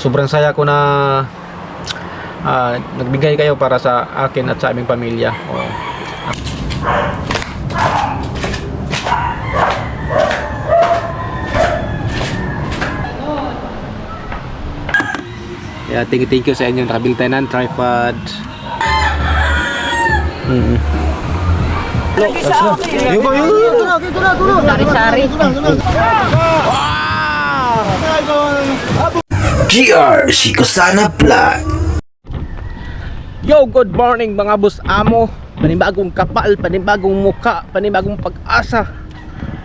sobrang saya ko na nagbigay kayo para sa akin at sa aming pamilya. Yeah, thank you sa inyo, nakabili tayo ng tripod. Sari-sari. GR Sikosana Vlog. Yo, good morning mga boss amo. Panibagong kapal, panibagong muka, panibagong pag-asa.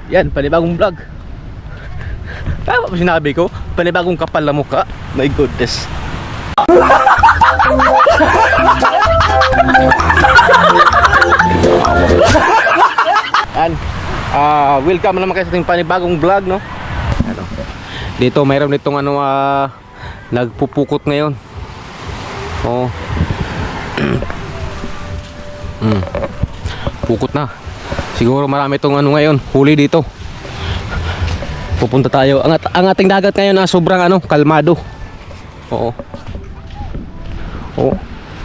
Yan, panibagong vlog. Tama ba sinabi ko? Panibagong kapal na muka. My goodness. Yan. Welcome naman kayo sa ating panibagong vlog, no? Ano? Dito mayroon ditong nagpupukot ngayon. Oh. Pukot na. Siguro marami itong ngayon, huli dito. Pupunta tayo. Ang ating dagat ngayon na sobrang kalmado. Oo. Oo.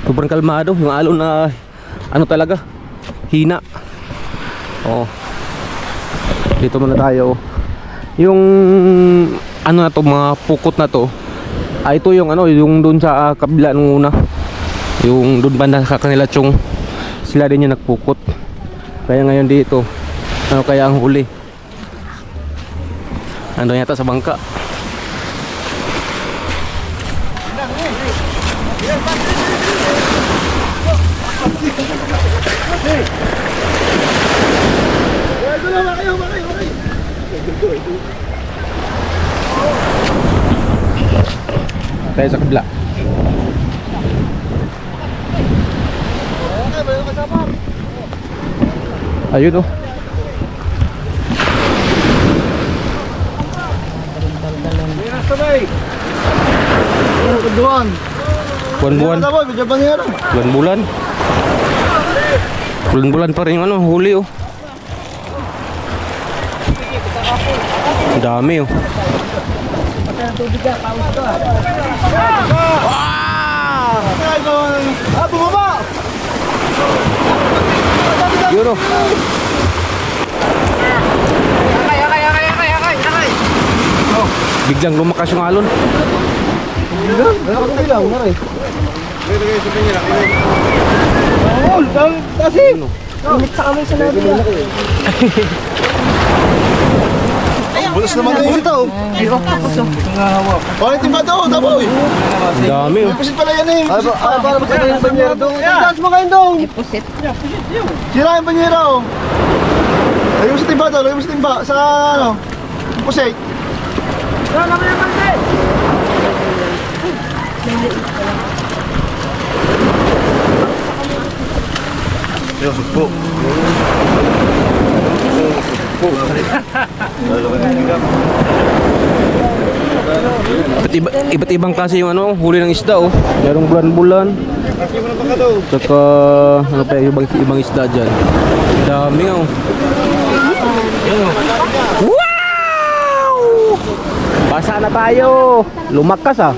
Sobrang kalmado. Yung alon na talaga, hina. Oo. Dito muna tayo. Yung na to, mga pukot na to. Ito yung yung doon sa kabila nung una. Yung doon banda sa kanila Chong. Sila din yung nagpukot. Kaya ngayon dito, kaya ang huli? Ando yata sa bangka. Tayo sa kabila. Ayun oh. Bulan-bulan pa rin yung huli oh. Ang dami oh. Bumaba! Yun oh. Akay. Biglang lumakas yung alon. Wala ka bilang, naray. Kasi! Init sa kamay sa nabi yan. Bulas naman kayo ito. Bakit timba ito? Taboy! Ang dami oh. May pusit pala yan eh. Para masakay yung banyera doon. Taas mo kayo doon. Pusit. Sira yung banyera oh. Lagyan mo sa timba doon. Lagyan mo sa timba. Sa pusit. Wala naman yung pusit. Yung sukpo. Iba't ibang klase yung huli ng isda oh. Merong bulan-bulan. Tsaka pa ibang isda dyan. Dami oh. Wow! Basa na tayo. Lumakas ah.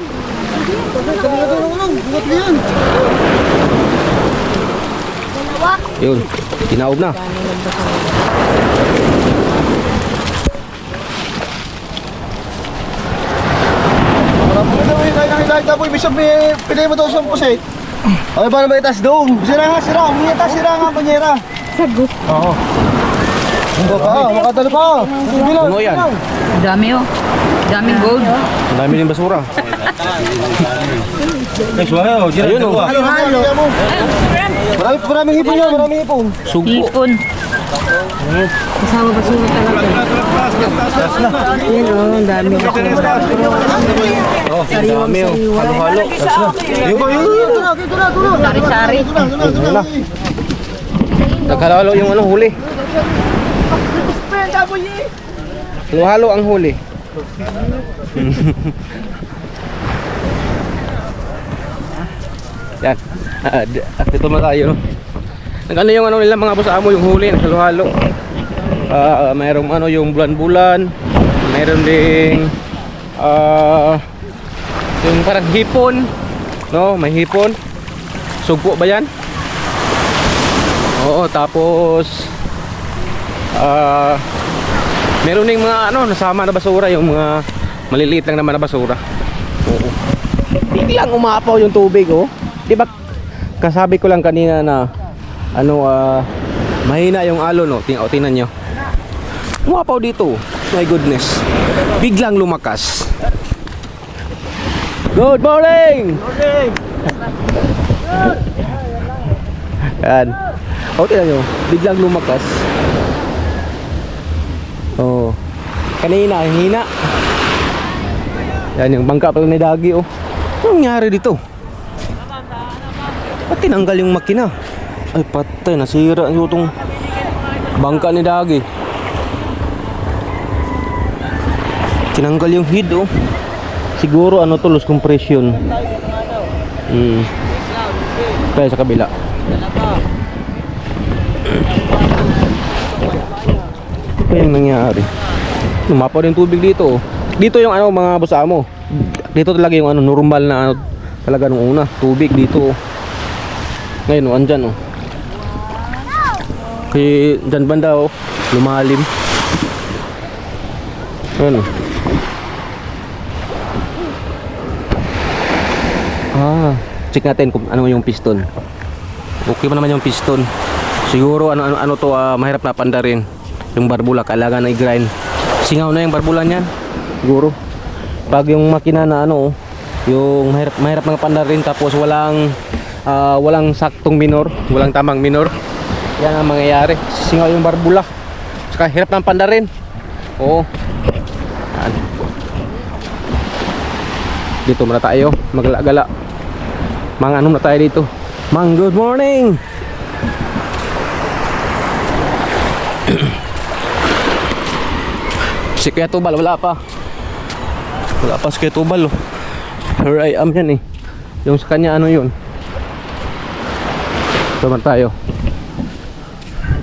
Yun, tinaob na. Tapos ibig sabihin, pinay mo daw siyang pusit. Okay, paano ba itas doon? Sira nga. Umiyatas, sira nga ang banyera. Sagot. Oo. Makadalo pa. Puno yan. Dami oh. Daming gold. Ang dami din basura. Ayun oh. Halo. Maraming hipon yan, maraming hipon. Sugpo. Ipon. Kasama ba sila talaga? Yan oh, ang dami. Oh, ang dami oh. Halo-halo. Sari-sari. Naghalalo yung huli. Halo-halo ang huli. Yan. Dito na tayo no. Nagano yung nila mga boss amo yung huli, halo-halo. Mayroong yung bulan-bulan. Mayroon ding Yung parang hipon. No, may hipon. Sugpo ba yan? Oo, tapos meron ding mga ano, nasama na basura, yung mga maliliit lang naman na basura. Oo. Biglang umapaw yung tubig, oh. Di ba kasabi ko lang kanina na ano, mahina yung alon, no? Tingnan nyo. Umapaw dito. My goodness. Biglang lumakas. Good morning! Okay. Yan. O, tingnan nyo. Biglang lumakas. Oh. Kanina, hina. Yan yung bangka pala ni Dagi, oh. Anong nangyari dito? Ba't tinanggal yung makina? Ay, patay. Nasira yung bangka ni Dagi. Tinanggal yung head, oh. Siguro ano to, loose compression. Tayo sa kabila. Ano pa yung nangyari? Lumapaw din tubig dito, oh. Dito yung ano, mga busa mo. Dito talaga yung ano, normal na ano, talaga nung una, tubig dito, oh. Ngayon, oh, andyan, oh. Kaya dyan banda, oh, lumalim. Ano? Check natin kung ano yung piston. Okay pa naman yung piston. Siguro ano to, mahirap na pandarin. Yung barbula kailangan na i-grind. Singaw na yung barbula niyan. Siguro. Pag yung makina na ano, yung mahirap na pandarin, tapos walang saktong minor, walang tamang minor. Yan ang mangyayari. Singaw yung barbula. Saka hirap na pandarin. Oo. Yan. Dito muna tayo maglagala. Mga ano na tayo dito. Mang, good morning. Si Kuya Tubal wala pa si Kuya Tubal, oh. Here I am yan, eh. Yung sa kanya ano yun. Ito man tayo.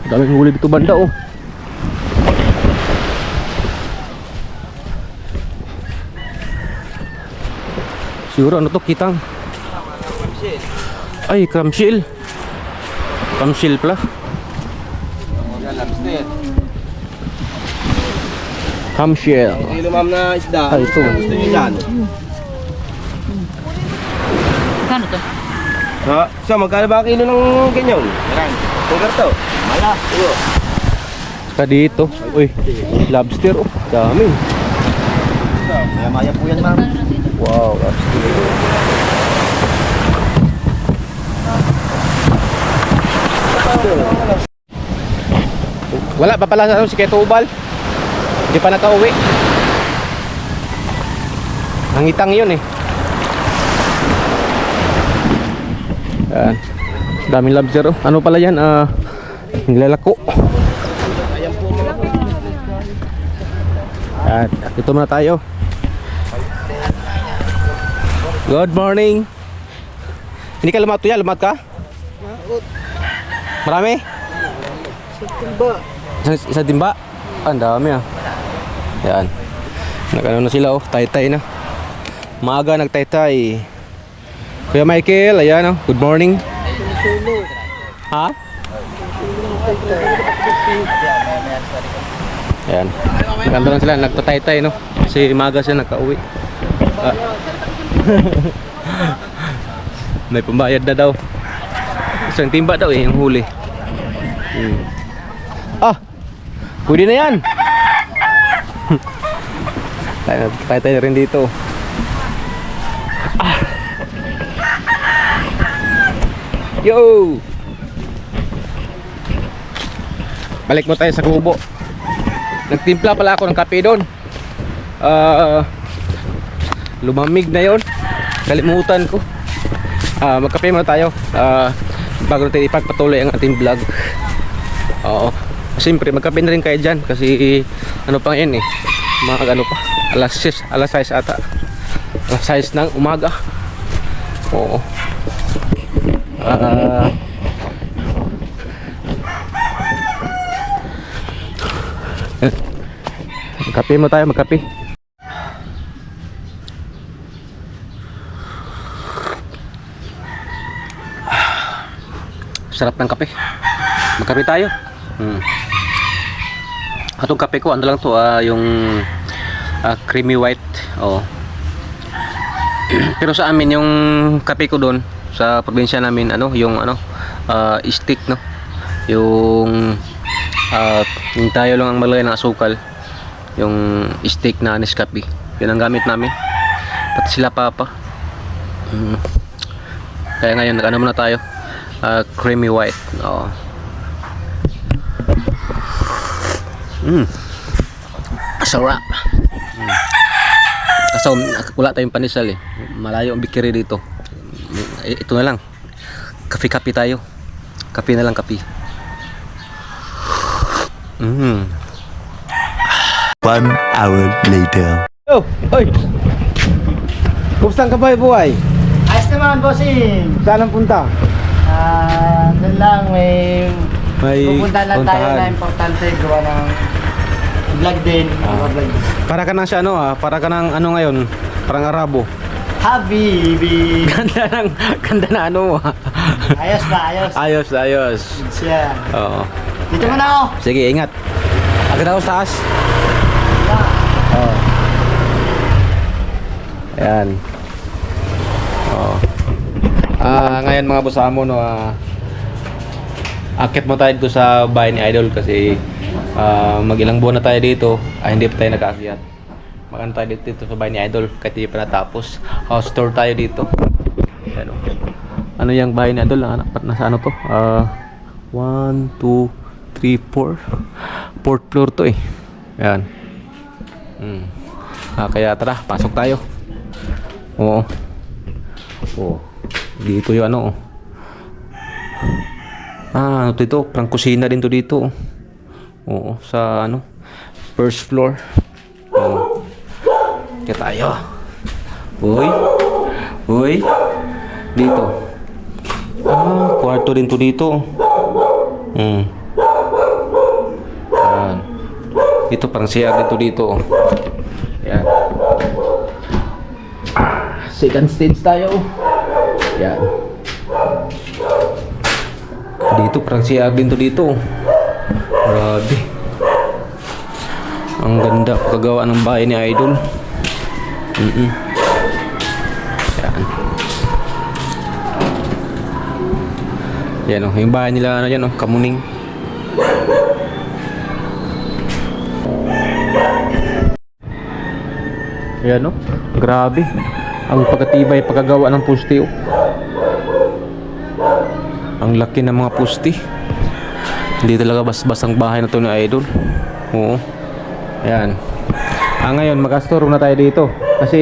Daming huli dito banda, oh. Siguro ano to, kitang. Ay, clamshell. Clamshell pala. Clamshell. Kilo ma'am na isda. Ay, ito. Gusto nyo dyan? Kano to? Ha? So, magkano ba ang kilo ng ganyan? Tugar to. Mala. Oo. Saka dito. Uy, lobster, oh. Dami. Maya-maya po yan ma'am. Wow, lobster. Wala pa pala si Kuya Tubal. Hindi pa nakauwi. Nangitang yun, eh. Yan. Daming lobster, oh. Ano pala yan? Nilalako. Yan. Dito muna tayo. Good morning. Hindi ka lumat, Tuya? Lumat ka? Marami? Sa timba? Ang dami, ah. Yan. Nag-ano na sila, oh. Tay-tay na. Maaga nag-tay-tay. Kuya Michael, ayan, oh. Good morning. Ha? Ayan. Naganda lang sila. Nagtatay-tay, no? Kasi maaga siya nagka-uwi. May pambayad na daw. Isang timba daw, eh. Yung huli. Pwede na yan. Tay-tay rin dito. Yo! Balik mo tayo sa kubo. Nagtimpla pala ako ng kape doon. Lumamig na yon. Kalimutan ko. Magkape muna tayo. Bago natin ipagpatuloy ang ating vlog. Oo. Siyempre magkape na rin kayo dyan. Kasi ano pa yan, eh. Mga ano pa. Alas 6 ata. Alas 6 ng umaga. Oo. Magkape mo tayo, magkape. Sarap ng kape. Magkape tayo. Atong kape ko, ano lang to, yung creamy white. Oh. Pero sa amin yung kape ko doon sa probinsya namin, yung stick, no. Yung tayo lang ang malagay ng asukal. Yung stick na Nescafe. Yun ang gamit namin. Pati sila papa. Kaya ngayon nag-ano muna tayo. Creamy white. Oh. Sarap. Kaso wala tayong panisal eh. Malayo ang bikiri dito. Ito na lang. Kape-kape tayo. Kape na lang, kape. 1 hour later. Oh, oy. Kumusta ka ba, buhay? Ayos naman, bossing. Saan ang punta? Doon lang, may pupunta lang tayo puntahan. na importante. Gawa ng vlog din. Vlog. Para ka nang siya para ka nang ngayon, parang Arabo. Habibi. Ganda na Ayos na, ayos. Ayos. Siya. Oo. Dito muna ako. Sige, ingat. Agad ako sa taas. Oo. Ayan. Oo. Ngayon mga busamo, akit mo tayo dito sa bahay ni Idol kasi mag-ilang buwan na tayo dito. Hindi pa tayo nag-aakyat. Magano tayo dito sa bahay ni Idol kahit hindi pa natapos. House tour tayo dito. Ayan, ano yung bahay ni Idol? Nasa ano to? 1, 2, 3, 4. Fourth floor to eh. Ayan. Kaya tara, pasok tayo. Oo. Dito yung ano dito, parang kusina din to dito. Oo, sa first floor. Oo. Kaya tayo. Uy. Dito. Kwarto din to dito. Ayan. Ito parang CR dito. Ayan. Second stage tayo. Ayan. Dito parang CR din to dito. Grabe. Ang ganda pagkagawa ng bahay ni Idol. Ayan. Yan yung bahay nila Kamuning. Ayan grabe. Ang pagkatibay pagkagawa ng puste Ang laki ng mga puste. Hindi talaga bas-bas ang bahay na to ni Idol. Oo. Ayan. Ngayon mag-store na tayo dito. Kasi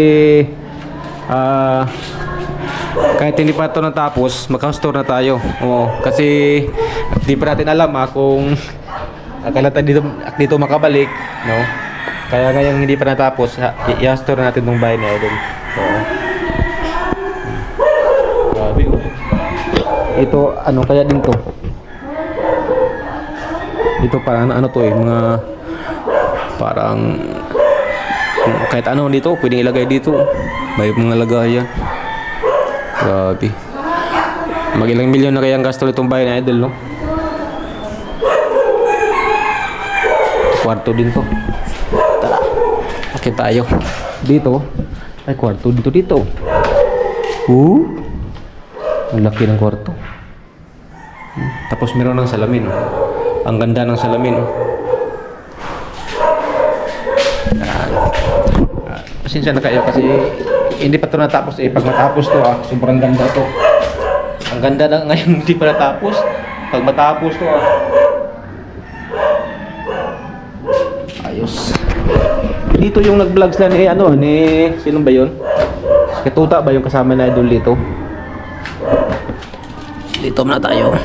kahit hindi pa ito natapos, mag-store na tayo. Oo. Kasi hindi pa natin alam kung kailan tayo dito makabalik, no? Kaya ngayon hindi pa natapos, i-store natin itong bahay na Idol. Oo. Grabe Ito, kaya din to? Ito parang to mga parang kahit dito, pwedeng ilagay dito. May mga lagayan. Grabe. Mag-ilang milyon na kaya ang gasto nitong bahay na Idol, no? Kwarto din to. Tara, akit tayo. Dito, ay kwarto dito. Ang laki ng kwarto. Tapos meron ng salamin. Ang ganda ng salamin. Pasensya na kayo kasi hindi pa ito natapos pag matapos to sobrang ganda to. Ang ganda na ngayon hindi pa natapos. Pag matapos to ayos. Dito yung nag-vlogs na ni sino ba yun? Katuta ba yung kasama na Idol dito? Dito muna tayo.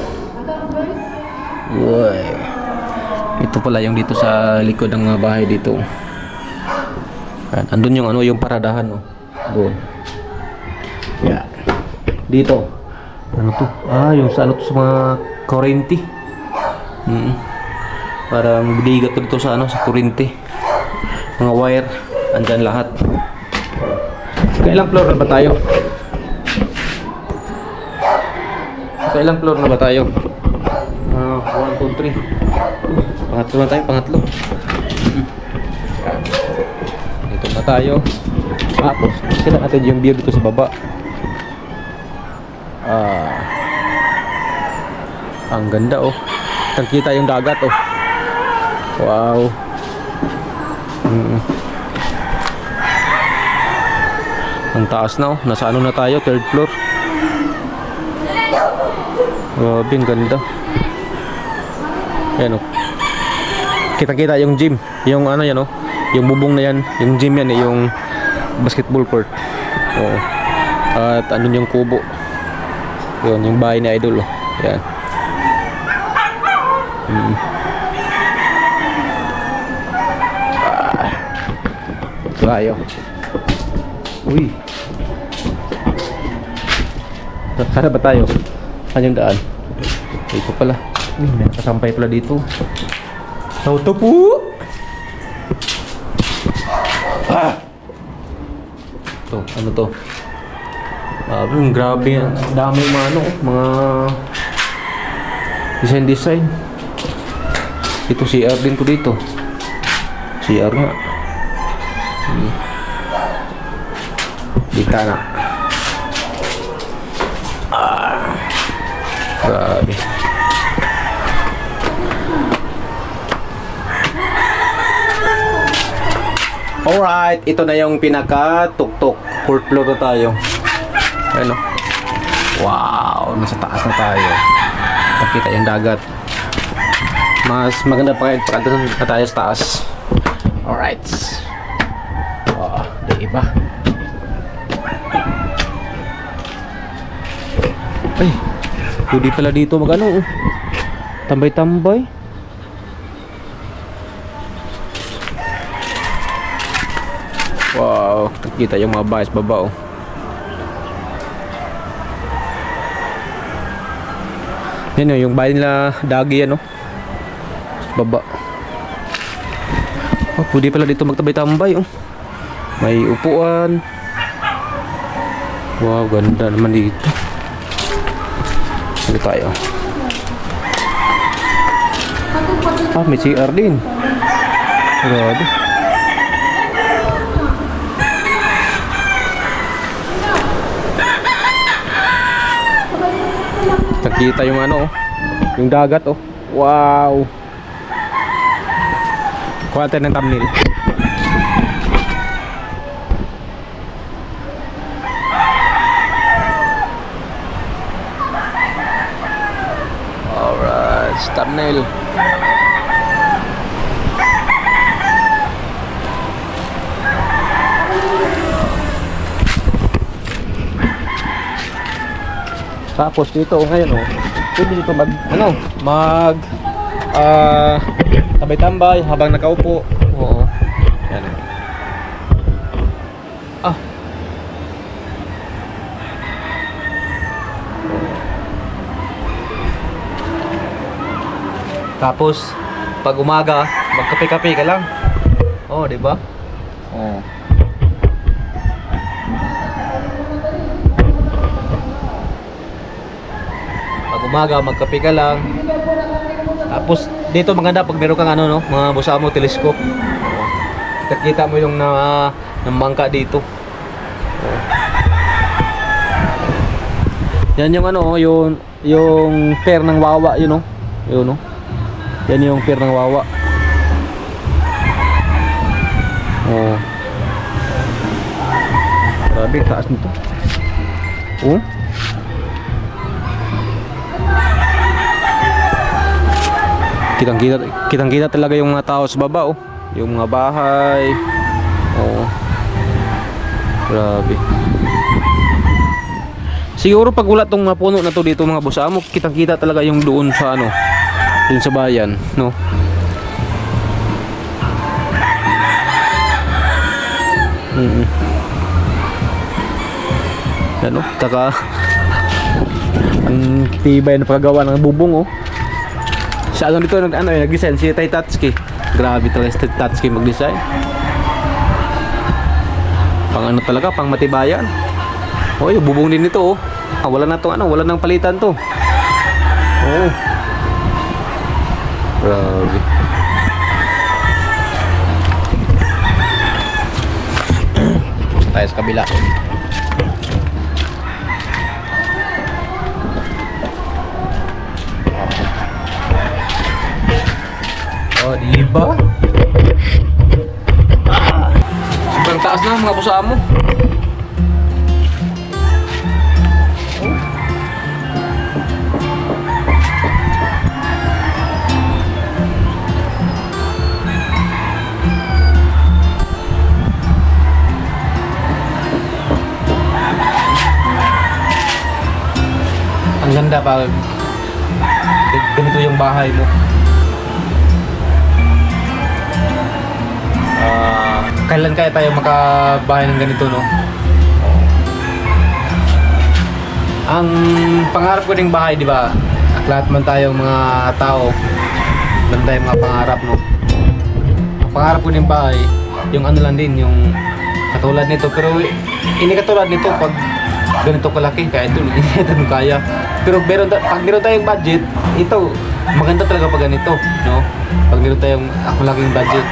Uy. Ito pala yung dito sa likod ng mga bahay dito. Andun yung yung paradahan doon. Yeah. Dito. Ano to? Yung sa to sa mga kurente. Parang bigat dito sa sa kurente. Mga wire, andyan lahat. Kailang floor na ba tayo? Kailang floor na ba tayo? 1, 2, 3. Pangatlo na tayo, pangatlo. Dito na tayo. Tapos, sila natin yung view dito sa baba. Ang ganda oh. Kita yung dagat oh. Wow. Ang taas na oh. Nasa ano na tayo? 3rd floor. Grabe, ang ganda. Ayan oh. Kita-kita yung gym. Yung ano yan oh. Yung bubong na yan. Yung gym yan eh. Yung basketball court. Oo. At ano yung kubo. Yun, yung bahay ni Idol oh. Yan. Tayo. Uy. Sana ba tayo? Saan yung daan? Ito pala. Uy, may nakasampay pala dito. Auto po! Ito, ano to? Grabe yan. Daming mga ano, mga design. Ito CR din ko dito. CR nga. Dita na. Grabe. Alright, ito na yung pinaka-tuktok. 4th floor na tayo. Ano? Wow, nasa taas na tayo. Nakita yung dagat. Mas maganda pa kayo pag doon na tayo sa taas. Alright. Diba? Ay, pwede pala dito mag-ano oh. Tambay-tambay. Wow, nakikita yung mga bahay sa baba oh. Yan oh, yung bahay nila Dagi yan oh. Sa baba. Oh, pwede pala dito magtabay-tambay oh. May upuan. Wow, ganda naman dito. Dito tayo. May CR din. Grabe. Nakita yung ano, yung dagat oh. Wow. Kuha tayo ng thumbnail. Alright, thumbnail. Tapos dito ngayon oh, pwede dito mag tambay-tambay habang nakaupo. Oo. Yan. Tapos pag umaga, magkape-kape ka lang. Oh, di ba? Oh. Umaga, magkape ka lang. Tapos dito maganda pag meron kang ano no, mga busamo telescope. Kita mo yung ng bangka dito. Yan yung ano, yung pier ng Wawa, yun no. Yun no. Yan yung pier ng Wawa. Oh. Grabe, taas nito. Oh. Kitang-kita talaga yung mga tao sa baba oh. Yung mga bahay. Oh. Grabe. Siguro pag wala tong mga puno na to dito mga busamo, kitang-kita talaga yung doon sa ano, doon sa bayan, no? Ano? Taka ang tibay na paggawa ng bubong oh. Sa ano dito nag-design si Tay Tatsuki. Grabe talaga si Tatsuki mag-design. Pang ano talaga, pang matibayan. Oh, yung bubong din nito oh. Wala na tong ano, wala nang palitan to. Oh. Grabe. Tayo sa kabila. Oh, diba? Sobrang taas na mga busa mo. Ang ganda pag ganito yung bahay mo. Kailan kaya tayo makabahay ng ganito, no? Ang pangarap ko ding bahay, di ba? At lahat man tayong mga tao, meron tayong mga pangarap, no? Ang pangarap ko ding bahay, yung ano lang din, yung katulad nito. Pero hindi katulad nito pag ganito kalaki, kaya ito, hindi natin kaya. Pero pag meron tayong budget, ito, maganda talaga pag ganito, no? Pag meron tayong malaking budget.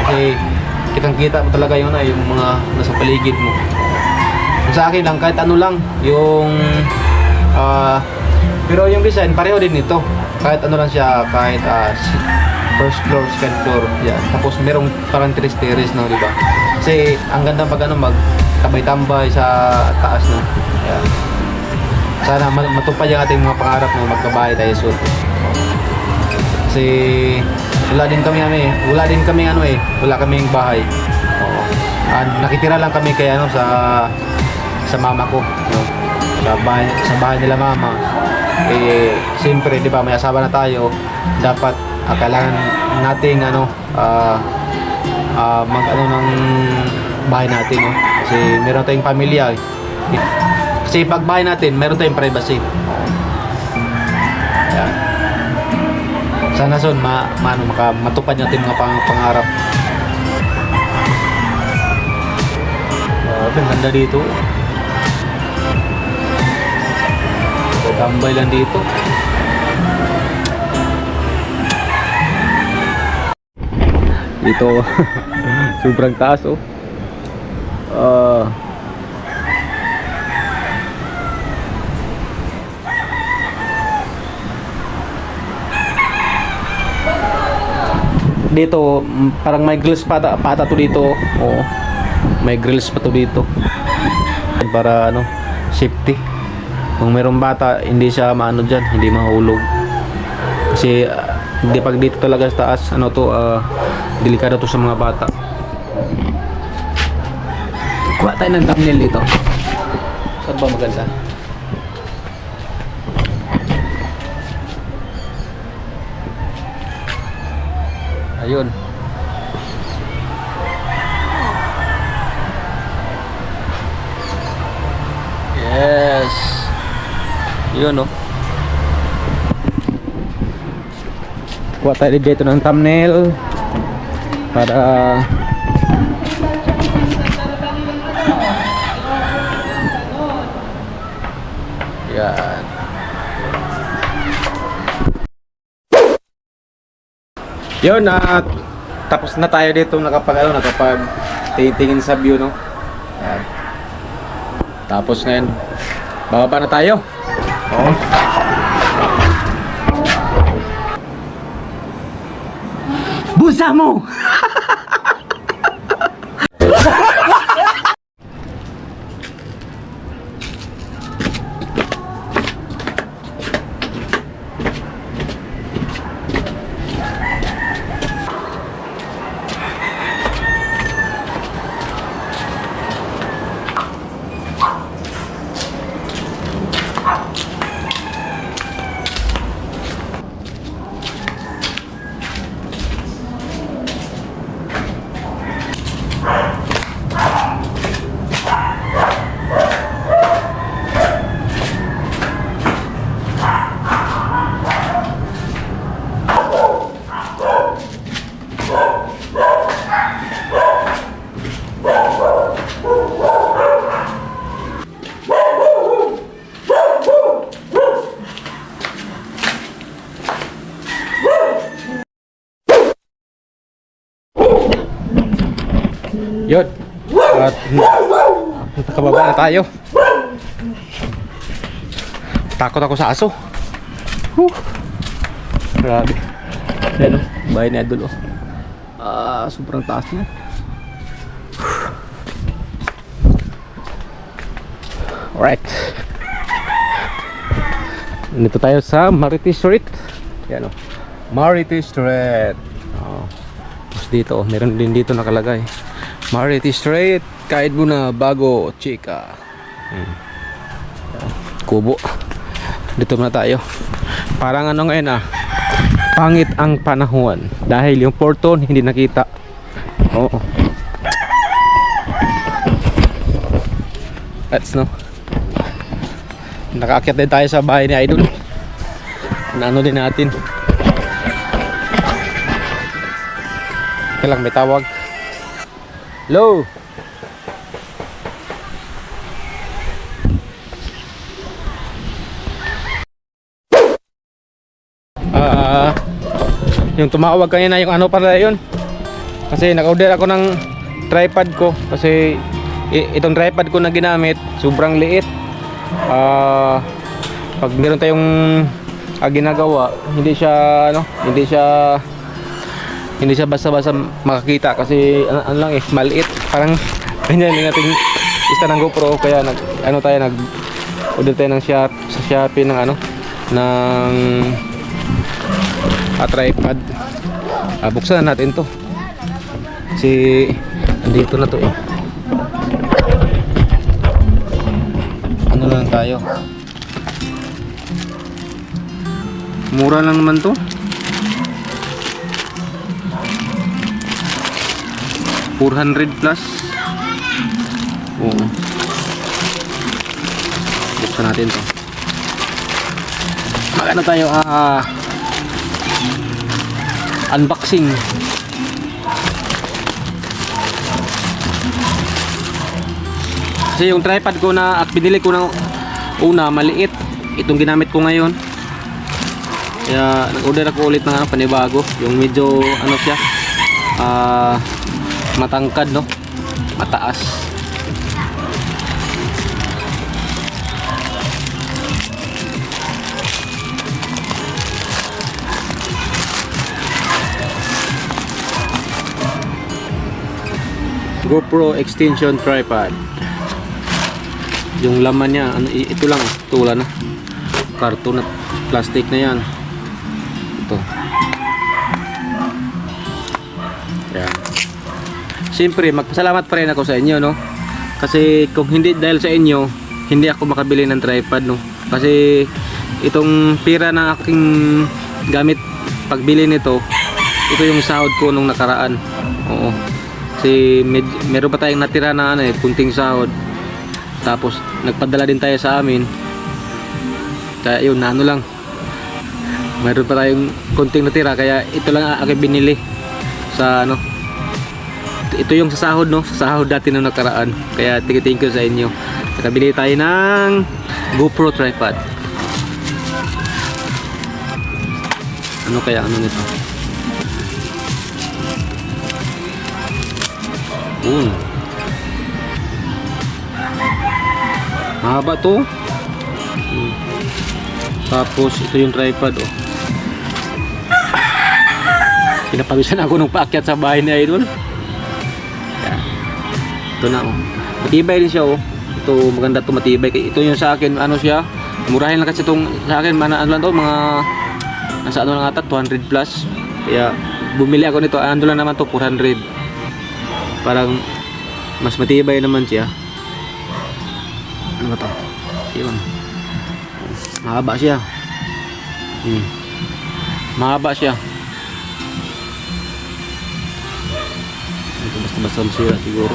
Kasi kitang-kita mo talaga yun, yung mga nasa paligid mo. Sa akin lang, kahit ano lang, yung pero yung design, pareho din nito. Kahit ano lang siya, kahit first floor, second floor, yan. Tapos merong parang terrace, no, di ba? Kasi ang ganda pag ano, magtabay-tambay sa taas, no. Yan. Sana matupad yung ating mga pangarap, no, magkabahay tayo soon. Kasi wala din kaming bahay. Oo. Nakitira lang kami kay ano sa mama ko, no? Sa bahay nila mama. Eh siyempre, 'di ba, may asawa na tayo, dapat kailangan nating mag-ano ng bahay natin, no? Kasi meron tayong pamilya. Kasi pag bahay natin, meron tayong privacy. Ayan. Sana son matupad natin mga pangarap. Ang ganda dito. Tambay lang dito. Dito sobrang taas, oh. Dito parang may grills pata to dito. Oo. May grills pa to dito. Para ano, safety. Kung mayroong bata, hindi siya maano diyan, hindi mahulog. Kasi hindi pag dito talaga sa taas, ano to, delikado to sa mga bata. Kuha tayo ng thumbnail dito. Saan ba maganda? Ayun. Yes. Yun, oh. Kuha tayo dito ng thumbnail para yan. Yun, tapos na tayo dito nakapag tingin sa view, no? Yan. Tapos ngayon, bababa na tayo. Oo. Busa mo! Yun. At nakababa na tayo. Takot ako sa aso. Grabe. Ayan o, bahay ni Idol o. Sobrang taas na. Alright. Nandito tayo sa Mariti Street. Ayan o, Mariti Street. Tapos dito o, meron din dito nakalagay Mariti Street, kahit mo na bago, chika. Kubo. Dito na tayo. Parang ano ngayon pangit ang panahon dahil yung porton hindi nakita. Oo. Let's no. Nakaakyat din tayo sa bahay ni Idol. Naano din natin. Kailang may tawag. Hello. Yung tumawag kanina, yung ano pala yun, kasi naka-order ako ng tripod ko kasi itong tripod ko na ginamit sobrang liit. Pag meron tayong ginagawa, hindi siya basta-basta makakita kasi ano lang maliit, parang ganyan din natin isa ng GoPro, kaya nag-order tayo ng sa Shopee ng tripod. Buksan natin to kasi andito na to ano lang tayo, mura lang naman to, 400 plus. Oo, buksan natin to. Magano tayo unboxing. Kasi yung tripod ko na binili ko ng una maliit, itong ginamit ko ngayon, kaya nag-order ako ulit ng panibago, yung medyo siya matangkad no, mataas. GoPro extension tripod. Yung laman niya ito lang, tula na karton na plastic na yan. Ito yan. Siyempre magpasalamat pa rin ako sa inyo no, kasi kung hindi dahil sa inyo hindi ako makabili ng tripod no, kasi itong pira na aking gamit pagbili nito, ito yung sahod ko nung nakaraan. Oo, kasi meron pa tayong natira na kunting sahod, tapos nagpadala din tayo sa amin, kaya yun lang, meron pa tayong kunting natira, kaya ito lang aking binili sa ito yung sa sahod no, sa sahod dati nung nakaraan, kaya thank you sa inyo. Nakabili tayo ng GoPro tripod. Ano kaya nito? Mahaba to. Tapos ito yung tripod pinapawisan ako nung paakyat sa bahay ni Idol. Yan. Ito na matibay din siya ito, maganda to, matibay. Ito yung sa akin siya, murahin lang kasi itong sa akin lang to, mga nasa lang ata 200 plus, kaya bumili ako nito. Lang naman to 400, parang mas matibay naman siya. Ano ba to? Yun, mahaba siya. Mahaba siya. Ito basta masira siguro.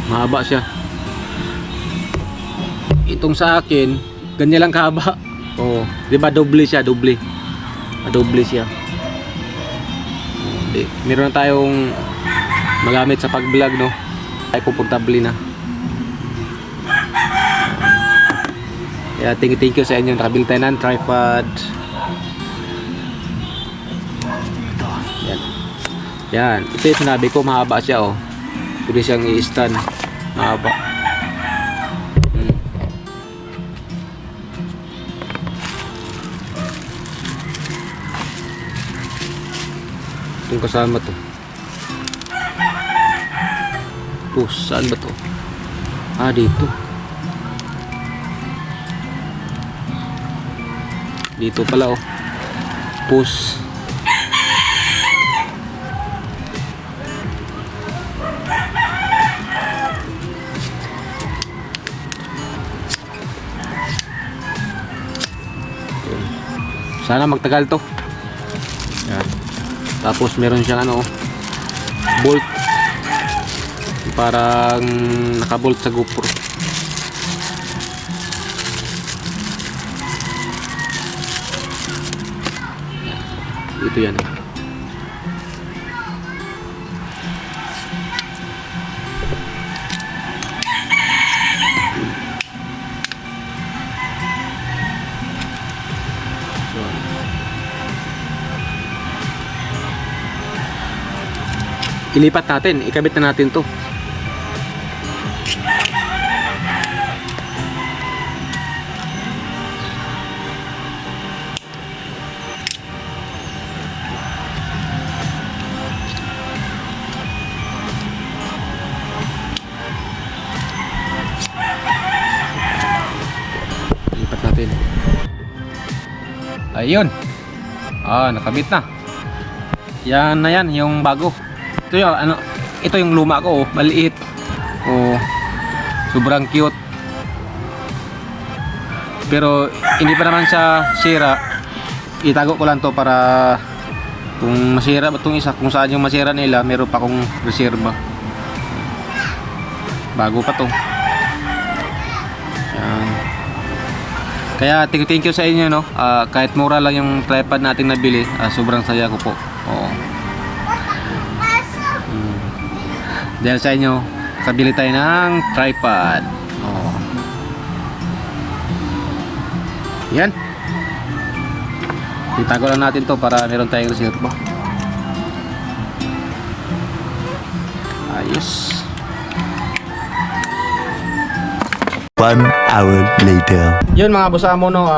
Mahaba siya. Itong sa akin ganyan lang kahaba. Di ba doble siya, doble siya. Meron na tayong magamit sa pag-vlog no, ay komportable na. Kaya thank you sa inyo, nakabili tayo ng tripod. Yan, ito yung sinabi ko, mahaba siya oh. Pwede siyang i-stand. Mahaba. Itong kasama to. Saan ba to? Dito. Dito pala oh. Push. Sana magtagal to. Yan. Tapos meron siyang ano, bolt. Parang nakabolt sa GoPro. Ito yan. Ilipat natin, ikabit na natin to. Ilipat natin. Ayun. Nakabit na. Yan na yan, yung bago. Ito yung ano, ito yung luma ko oh, maliit. Oh. Sobrang cute. Pero hindi pa naman siya sira. Itago ko lang to para kung masira ba itong isa, kung saan yung masira nila, meron pa akong reserba. Bago pa to. Yan. Kaya thank you sa inyo no. Kahit mura lang yung tripod nating nabili, sobrang saya ko po. Oo. Dahil sa inyo, kabili tayo ng tripod. Oh. Yan. Itago lang natin to para meron tayong reserva. Ayos. 1 hour later. Yun mga busamo no,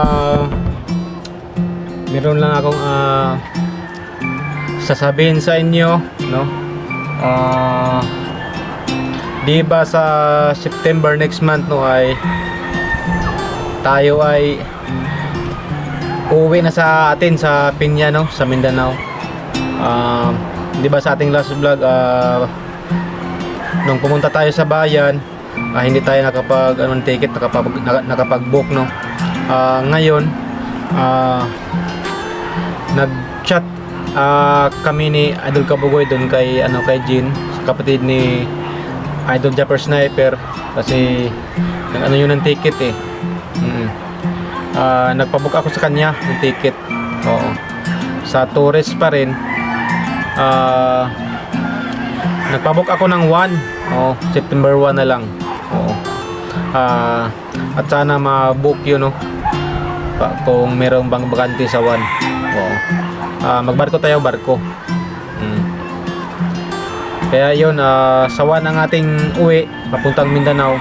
meron lang akong sasabihin sa inyo no. Di ba sa September next month no ay tayo ay uuwi na sa atin sa Piña no, sa Mindanao. Di ba sa ating last vlog nung pumunta tayo sa bayan, hindi tayo nakapag ticket, nakapag-book no. Ngayon nag-chat kami ni Idol Kabugoy doon kay Jean, kapatid ni Idol Japper Sniper, kasi yun ng ticket eh. Nagpabook ako sa kanya ng ticket. Oo. Sa tourist pa rin. Nagpabook ako ng 1. September 1 na lang. Oo. At sana ma-book yun no. Kung merong bang bakante sa 1. Oo. Magbarko tayo, barko. Kaya yun, sa 1 ang ating uwi papuntang Mindanao.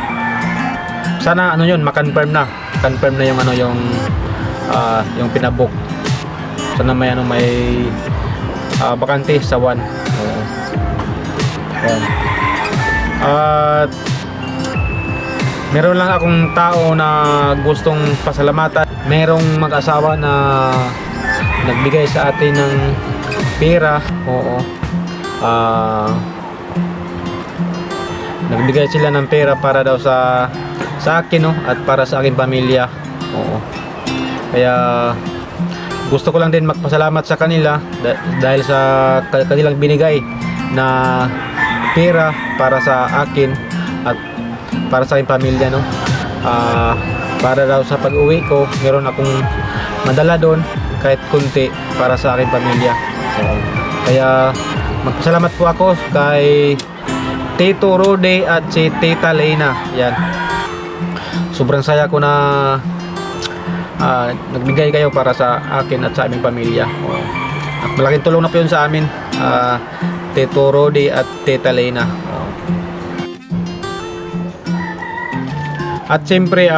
Sana yun, ma-confirm na. Confirm na yung yung pinabook. Sana may bakante sa 1. At meron lang akong tao na gustong pasalamatan. Merong mag-asawa na nagbigay sa atin ng pera. Oo. Nagbigay sila ng pera para daw sa akin no, at para sa aking pamilya. Oo. Kaya gusto ko lang din magpasalamat sa kanila dahil sa kanilang binigay na pera para sa akin at para sa aking pamilya no. Para daw sa pag-uwi ko, meron akong madala doon kahit kunti para sa aking pamilya. Kaya magpasalamat po ako kay Tito Rudy at si Tita Lena. Yan. Sobrang saya ko na nagbigay kayo para sa akin at sa aming pamilya. At malaking tulong na po yun sa amin. Tito Rodi at Tita Lena. At siyempre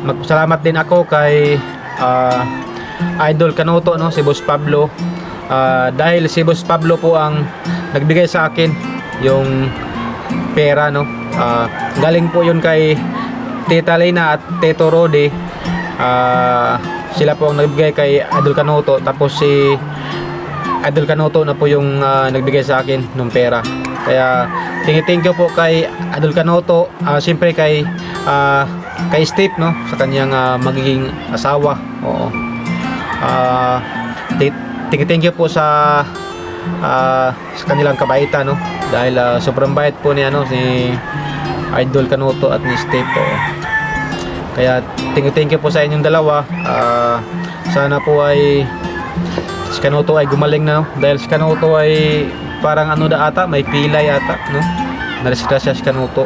magpasalamat din ako kay Idol Kanoto, no, si Boss Pablo. Dahil si Boss Pablo po ang nagbigay sa akin yung pera, no. Galing po yun kay Tita Lena at Tito Rodi. Sila po ang nagbigay kay Idol Kanoto, tapos si Idol Kanoto na po yung nagbigay sa akin ng pera. Kaya thank you po kay Idol Kanoto, siyempre kay Steve, no, sa kanyang magiging asawa. Oo. Thank you po sa kanilang kabaitan, no, dahil sobrang bait po ni Idol Kanoto at ni Steve po. Kaya thank you po sa inyong dalawa. Sana po ay si Kanoto ay gumaling na, no? Dahil si Kanoto ay parang may pilay ata, no? Nalisgrasya si Kanoto.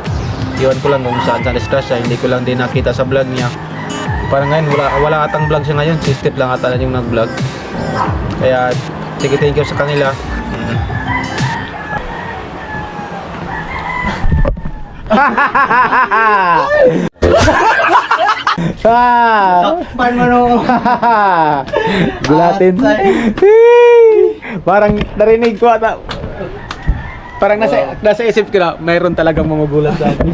Iwan ko lang kung saan sa nalisgrasya, hindi ko lang din nakita sa vlog niya. Parang ngayon wala atang vlog siya ngayon, si Steve lang ata yung nag-vlog. Kaya thank you sa kanila. Takpan mo nung... Gulatin. Parang narinig ko ata. Parang nasa isip ko na mayroon talagang mamugulat sa akin.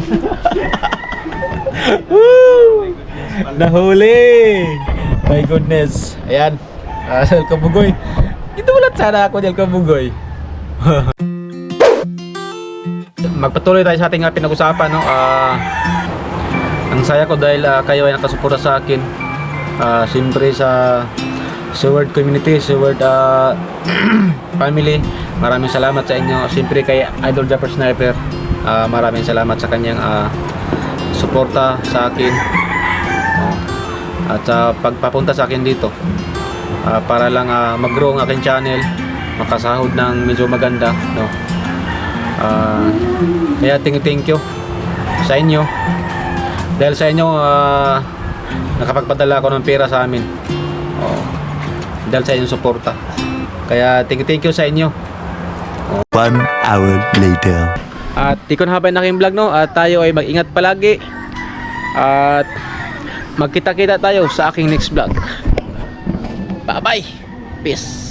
Nahuli. My goodness. Ayan. Del Kabugoy. Itulat sana ako, Del Kabugoy. Magpatuloy tayo sa ating pinag-usapan, no. Ang saya ko dahil kayo ay nakasuporta sa akin. Siyempre sa Word Community, sa Word Family. Maraming salamat sa inyo. Siyempre kay Idol Japper Sniper. Maraming salamat sa kanyang suporta sa akin. At sa pagpapunta sa akin dito. Para lang mag-grow ang aking channel. Makasahod ng medyo maganda, no. Kaya thank you sa inyo. Dahil sa inyo nakapagpadala ako ng pera sa amin. Dahil sa inyong suporta. Kaya thank you sa inyo. 1 hour later. At di ko na habay na aking vlog, no. At tayo ay mag-ingat palagi. At magkita-kita tayo sa aking next vlog. Bye bye. Peace.